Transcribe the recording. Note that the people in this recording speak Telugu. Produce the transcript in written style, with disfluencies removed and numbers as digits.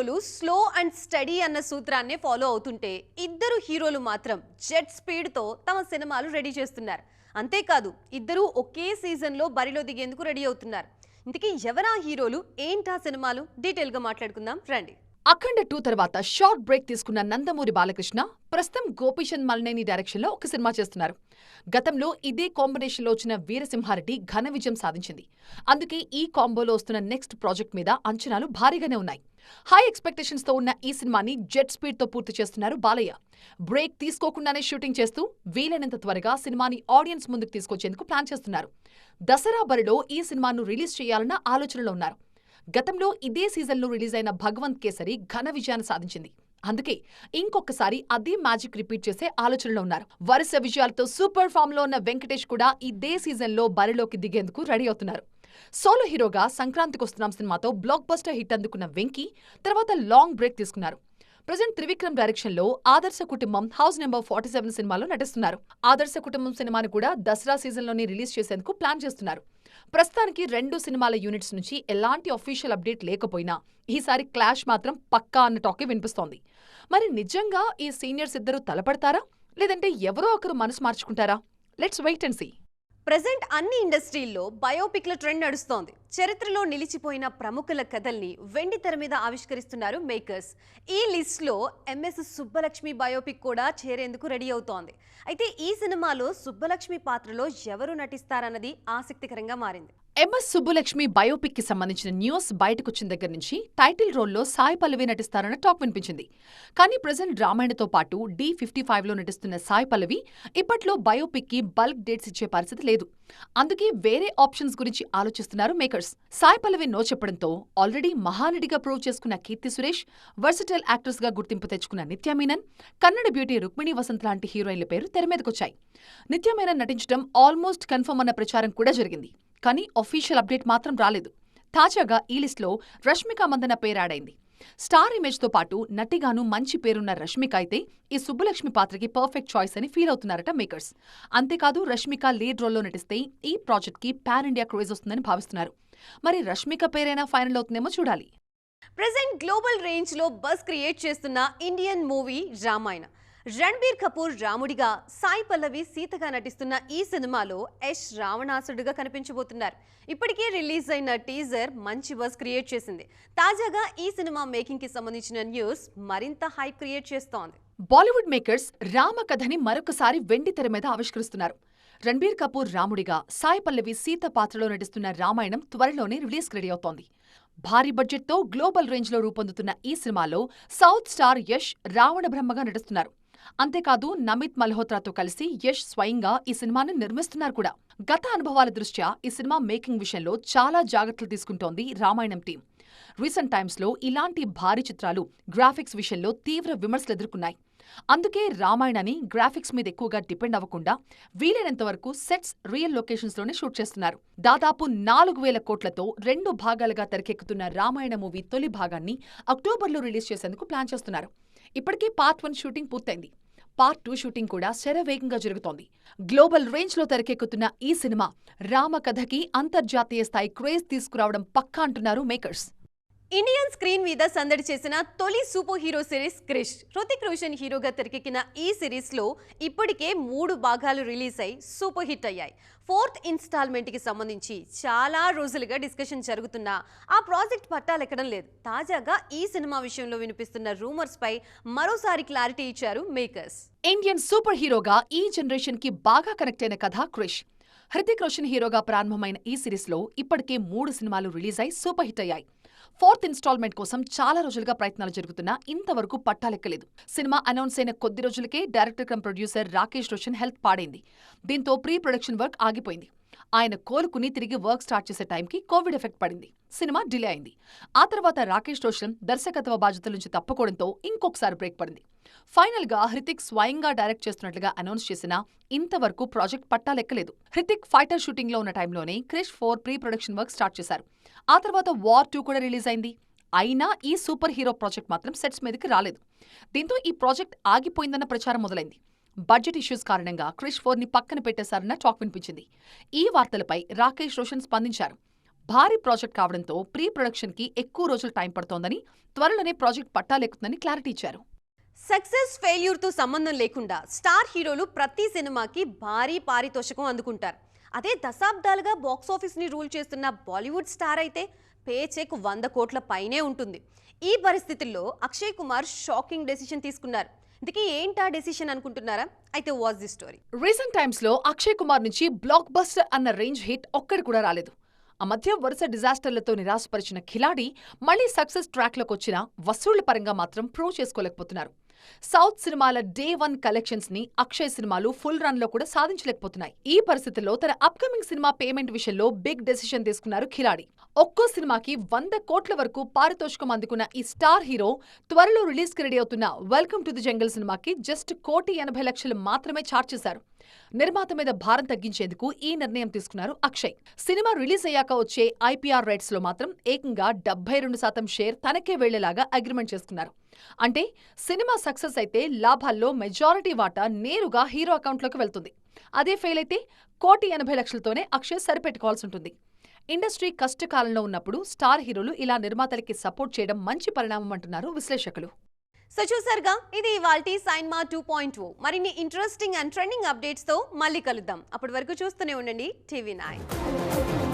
హీరోలు స్లో అండ్ స్టడీ అన్న సూత్రాన్ని ఫాలో అవుతుంటే ఇద్దరు హీరోలు మాత్రం జెట్ స్పీడ్తో తమ సినిమాలు రెడీ చేస్తున్నారు. అంతేకాదు ఇద్దరు ఒకే సీజన్లో బరిలో దిగేందుకు రెడీ అవుతున్నారు. ఇంతకీ ఎవరా హీరోలు, ఏంటా సినిమాలు, డీటెయిల్గా మాట్లాడుకుందాం రండి. అఖండ 2 తర్వాత షార్ట్ బ్రేక్ తీసుకున్న నందమూరి బాలకృష్ణ ప్రస్తుతం గోపీచంద్ మలినేని డైరెక్షన్లో ఒక సినిమా చేస్తున్నారు. గతంలో ఇదే కాంబినేషన్లో వచ్చిన వీరసింహారెడ్డి ఘన విజయం సాధించింది. అందుకే ఈ కాంబోలో వస్తున్న నెక్స్ట్ ప్రాజెక్ట్ మీద అంచనాలు భారీగానే ఉన్నాయి. హై ఎక్స్పెక్టేషన్స్ తో ఉన్న ఈ సినిమాని జెట్ స్పీడ్ తో పూర్తి చేస్తున్నారు బాలయ్య. బ్రేక్ తీసుకోకుండానే షూటింగ్ చేస్తూ వీలైనంత త్వరగా సినిమాని ఆడియన్స్ ముందుకు తీసుకొచ్చేందుకు ప్లాన్ చేస్తున్నారు. దసరా బరిలో ఈ సినిమాను రిలీజ్ చేయాలన్న ఆలోచనలో ఉన్నారు. గతంలో ఇదే సీజన్లో రిలీజ్ అయిన భగవంత్ కేసరి ఘన విజయాన్ని సాధించింది. అందుకే ఇంకొకసారి అదే మ్యాజిక్ రిపీట్ చేసే ఆలోచనలో ఉన్నారు. వరుస విజయాలతో సూపర్ ఫామ్ లో ఉన్న వెంకటేష్ కూడా ఇదే సీజన్లో బరిలోకి దిగేందుకు రెడీ అవుతున్నారు. సోలో హీరోగా సంక్రాంతికి వస్తున్నాం సినిమాతో బ్లాక్ బస్టర్ హిట్ అందుకున్న వెంకీ తర్వాత లాంగ్ బ్రేక్ తీసుకున్నారు. ప్రజెంట్ త్రివిక్రమ్ డైరెక్షన్ లో ఆదర్శ కుటుంబం హౌస్ నెంబర్ 47 సినిమాలో నటిస్తున్నారు. ఆదర్శ కుటుంబం సినిమాను కూడా దసరా సీజన్లోనే రిలీజ్ చేసేందుకు ప్లాన్ చేస్తున్నారు. ప్రస్తుతానికి 2 సినిమాల యూనిట్స్ నుంచి ఎలాంటి అఫీషియల్ అప్డేట్ లేకపోయినా ఈసారి క్లాష్ మాత్రం పక్కా అన్న టాకే వినిపిస్తోంది. మరి నిజంగా ఈ సీనియర్స్ ఇద్దరు తలపడతారా, లేదంటే ఎవరో ఒకరు మనసు మార్చుకుంటారా? Let's wait and see. Present అన్ని ఇండస్ట్రీల్లో బయోపిక్ల ట్రెండ్ నడుస్తోంది. చరిత్రలో నిలిచిపోయిన ప్రముఖుల కథల్ని వెండి తెర మీద ఆవిష్కరిస్తున్నారు మేకర్స్. ఈ లిస్ట్లో ఎంఎస్ సుబ్బలక్ష్మి బయోపిక్ కూడా చేరేందుకు రెడీ అవుతోంది. అయితే ఈ సినిమాలో సుబ్బలక్ష్మి పాత్రలో ఎవరు నటిస్తారన్నది ఆసక్తికరంగా మారింది. ఎంఎస్ సుబ్బులక్ష్మి బయోపిక్ కి సంబంధించిన న్యూస్ బయటకొచ్చిన దగ్గర నుంచి టైటిల్ రోల్లో సాయి పల్లవి నటిస్తారన్న టాక్ వినిపించింది. కానీ ప్రెజెంట్ రామాయణతో పాటు D55లో నటిస్తున్న సాయి పల్లవి ఇప్పట్లో బయోపిక్ కి బల్క్ డేట్స్ ఇచ్చే పరిస్థితి లేదు. అందుకే వేరే ఆప్షన్స్ గురించి ఆలోచిస్తున్నారు మేకర్స్. సాయి పల్లవి నో చెప్పడంతో ఆల్రెడీ మహానటిగా ప్రూవ్ చేసుకున్న కీర్తి సురేష్, వర్సటైల్ యాక్ట్రెస్ గా గుర్తింపు తెచ్చుకున్న నిత్యా మీనన్, కన్నడ బ్యూటీ రుక్మిణి వసంత్ లాంటి హీరోయిన్ల పేరు తెరమీదకొచ్చాయి. నిత్యా మీనన్ నటించడం ఆల్మోస్ట్ కన్ఫర్మ్ అన్న ప్రచారం కూడా జరిగింది. కానీ అఫీషియల్ అప్డేట్ మాత్రం రాలేదు. తాజాగా ఈ లిస్ట్లో రష్మిక మందన పేరాడైంది. స్టార్ ఇమేజ్తో పాటు నటిగాను మంచి పేరున్న రష్మిక అయితే ఈ సుబ్బలక్ష్మి పాత్రకి పర్ఫెక్ట్ చాయిస్ అని ఫీల్ అవుతున్నారట మేకర్స్. అంతేకాదు రష్మిక లీడ్ రోల్లో నటిస్తే ఈ ప్రాజెక్ట్కి పాన్ ఇండియా క్రేజ్ వస్తుందని భావిస్తున్నారు. మరి రష్మిక పేరైనా ఫైనల్ అవుతుందేమో చూడాలి. ప్రెజెంట్ గ్లోబల్ రేంజ్ లో బస్ క్రియేట్ చేస్తున్న ఇండియన్ మూవీ రామాయణ. రణబీర్ కపూర్ రాముడిగా, సాయి పల్లవి సీతగా నటిస్తున్న ఈ సినిమాలో యష్ రావణాసుడిగా కనిపించబోతున్నారు. ఇప్పటికే రిలీజ్ అయిన టీజర్ మంచి బజ్ క్రియేట్ చేసింది. తాజాగా ఈ సినిమా మేకింగ్ కి సంబంధించిన న్యూస్ మరింత హైప్ క్రియేట్ చేస్తోంది. బాలీవుడ్ మేకర్స్ రామ కథని మరొకసారి వెండి తెర మీద ఆవిష్కరిస్తున్నారు. రణబీర్ కపూర్ రాముడిగా, సాయి పల్లవి సీత పాత్రలో నటిస్తున్న రామాయణం త్వరలోనే రిలీజ్కి రెడీ అవుతోంది. భారీ బడ్జెట్తో గ్లోబల్ రేంజ్లో రూపొందుతున్న ఈ సినిమాలో సౌత్ స్టార్ యష్ రావణ బ్రహ్మగా నటిస్తున్నారు. అంతేకాదు నమిత్ మల్హోత్రాతో కలిసి యష్ స్వయంగా ఈ సినిమాను నిర్మిస్తున్నారు కూడా. గత అనుభవాల దృష్ట్యా ఈ సినిమా మేకింగ్ విషయంలో చాలా జాగ్రత్తలు తీసుకుంటోంది రామాయణం టీం. రీసెంట్ టైమ్స్లో ఇలాంటి భారీ చిత్రాలు గ్రాఫిక్స్ విషయంలో తీవ్ర విమర్శలు ఎదుర్కొన్నాయి. అందుకే రామాయణాన్ని గ్రాఫిక్స్ మీద ఎక్కువగా డిపెండ్ అవ్వకుండా వీలైనంత వరకు సెట్స్ రియల్ లొకేషన్స్లోనే షూట్ చేస్తున్నారు. దాదాపు 4,000 కోట్లతో 2 భాగాలుగా తెరకెక్కుతున్న రామాయణ మూవీ తొలి భాగాన్ని అక్టోబర్లో రిలీజ్ చేసేందుకు ప్లాన్ చేస్తున్నారు. ఇప్పటికే పార్ట్ 1 షూటింగ్ పూర్తయింది. పార్ట్ 2 షూటింగ్ కూడా శరవేగంగా జరుగుతోంది. గ్లోబల్ రేంజ్లో తెరకెక్కుతున్న ఈ సినిమా రామ కథకి అంతర్జాతీయ స్థాయి క్రేజ్ తీసుకురావడం పక్కా అంటున్నారు మేకర్స్. ఇండియన్ స్క్రీన్ మీద సందడి చేసిన తొలి super hero series Krrish. Hrithik Roshan హీరోగా తెరకెక్కిన ఈ సిరీస్ లో ఇప్పటికే 3 భాగాలు రిలీజ్ అయి సూపర్ హిట్ అయ్యాయి. 4th ఇన్స్టాల్మెంట్ కి సంబంధించి చాలా రోజులుగా డిస్కషన్ జరుగుతున్నా ఆ ప్రాజెక్ట్ పట్టాలెక్కడం లేదు. తాజాగా ఈ సినిమా విషయంలో వినిపిస్తున్న రూమర్స్ పై మరోసారి క్లారిటీ ఇచ్చారు మేకర్స్. ఇండియన్ సూపర్ హీరోగా ఈ జనరేషన్ కి బాగా కనెక్ట్ అయిన కథ క్రిష్. హృతిక్ రోషన్ హీరోగా ప్రారంభమైన ఈ సిరీస్లో ఇప్పటికే 3 సినిమాలు రిలీజ్ అయి సూపర్ హిట్ అయ్యాయి. 4th ఇన్స్టాల్మెంట్ కోసం చాలా రోజులుగా ప్రయత్నాలు జరుగుతున్నా ఇంతవరకు పట్టాలెక్కలేదు. సినిమా అనౌన్స్ అయిన కొద్ది రోజులకే director come producer Rakesh Roshan health పాడైంది. దీంతో ప్రీ ప్రొడక్షన్ వర్క్ ఆగిపోయింది. ఆయన కోలుకుని తిరిగి వర్క్ స్టార్ట్ చేసే టైంకి కోవిడ్ ఎఫెక్ట్ పడింది. సినిమా డిలే అయింది. ఆ తర్వాత రాకేష్ రోషన్ దర్శకత్వ బాధ్యతల నుంచి తప్పుకోవడంతో ఇంకొకసారి బ్రేక్ పడింది. ఫైనల్ గా హృతిక్ స్వయంగా డైరెక్ట్ చేస్తున్నట్లుగా అనౌన్స్ చేసినా ఇంతవరకు ప్రాజెక్ట్ పట్టాలెక్కలేదు. హృతిక్ ఫైటర్ షూటింగ్ లో ఉన్న టైంలోనే Krrish 4 pre production work start చేశారు. ఆ తర్వాత వార్ 2 కూడా రిలీజ్ అయింది. అయినా ఈ సూపర్ హీరో ప్రాజెక్ట్ మాత్రం సెట్స్ మీదకి రాలేదు. దీంతో ఈ ప్రాజెక్ట్ ఆగిపోయిందన్న ప్రచారం మొదలైంది. బడ్జెట్ ఇష్యూస్ కారణంగా క్రిష్ 4ని పక్కన పెట్టేశారన్న టాక్ వినిపించింది. ఈ వార్తలపై రాకేష్ రోషన్ స్పందించారు. భారీ ప్రాజెక్ట్ కావడంతో ప్రీ ప్రొడక్షన్ కి ఎక్కువ రోజులు టైం పడుతోందని, త్వరలోనే ప్రాజెక్ట్ పట్టాలెక్కుతుందని క్లారిటీ ఇచ్చారు. సక్సెస్ ఫెయిల్యూర్తో సంబంధం లేకుండా స్టార్ హీరోలు ప్రతి సినిమాకి భారీ పారితోషికం అందుకుంటారు. అదే దశాబ్దాలుగా బాక్సాఫీస్ని రూల్ చేస్తున్న బాలీవుడ్ స్టార్ అయితే పే చెక్ 100 కోట్ల పైనే ఉంటుంది. ఈ పరిస్థితుల్లో అక్షయ్ కుమార్ షాకింగ్ డెసిషన్ తీసుకున్నారు. ఇందుకే ఏంటా డెసిషన్ అనుకుంటున్నారా? అయితే watch the story. Recent times లో అక్షయ్ కుమార్ నుంచి బ్లాక్ బస్టర్ అన్న రేంజ్ హిట్ ఒక్కడి కూడా రాలేదు. ఆ మధ్య వరుస డిజాస్టర్లతో నిరాశపరిచిన ఖిలాడి మళ్లీ సక్సెస్ ట్రాక్లోకి వచ్చినా వసూళ్ల పరంగా మాత్రం ప్రూవ్ చేసుకోలేకపోతున్నారు. సౌత్ సినిమాల డే 1 కలెక్షన్స్ ని అక్షయ్ సినిమాలు ఫుల్ రన్ లో కూడా సాధించలేకపోతున్నాయి. ఈ పరిస్థితుల్లో తన అప్కమింగ్ సినిమా పేమెంట్ విషయంలో బిగ్ డెసిషన్ తీసుకున్నారు ఖిలాడి. ఒక్కో సినిమాకి 100 కోట్ల వరకు పారితోషికం అందుకున్న ఈ స్టార్ హీరో త్వరలో రిలీజ్ కి రెడీ అవుతున్న వెల్కమ్ టు ది జంగల్ సినిమాకి జస్ట్ 1,80,00,000 మాత్రమే చార్జ్ చేశారు. నిర్మాత మీద భారం తగ్గించేందుకు ఈ నిర్ణయం తీసుకున్నారు అక్షయ్. సినిమా రిలీజ్ అయ్యాక వచ్చే ఐపీఆర్ రైట్స్ లో మాత్రం ఏకంగా 72% షేర్ తనకే వెళ్లేలాగా అగ్రిమెంట్ చేసుకున్నారు. అంటే సినిమా సక్సెస్ అయితే లాభాల్లో మెజారిటీ వాటా నేరుగా హీరో అకౌంట్లోకి వెళ్తుంది. అదే ఫెయిల్ అయితే 1,80,00,000తోనే అక్షయ్ సరిపెట్టుకోవాల్సి ఉంటుంది. ఇండస్ట్రీ కష్టకాలంలో ఉన్నప్పుడు స్టార్ హీరోలు ఇలా నిర్మాతలకి సపోర్ట్ చేయడం మంచి పరిణామం అంటున్నారు విశ్లేషకులు. సో చూసారుగా, ఇది ఇవాల్టి సైన్మా 2.0. మరిన్ని ఇంట్రెస్టింగ్ అండ్ ట్రెండింగ్ అప్డేట్స్తో మళ్ళీ కలుద్దాం. అప్పటి వరకు చూస్తూనే ఉండండి TV9.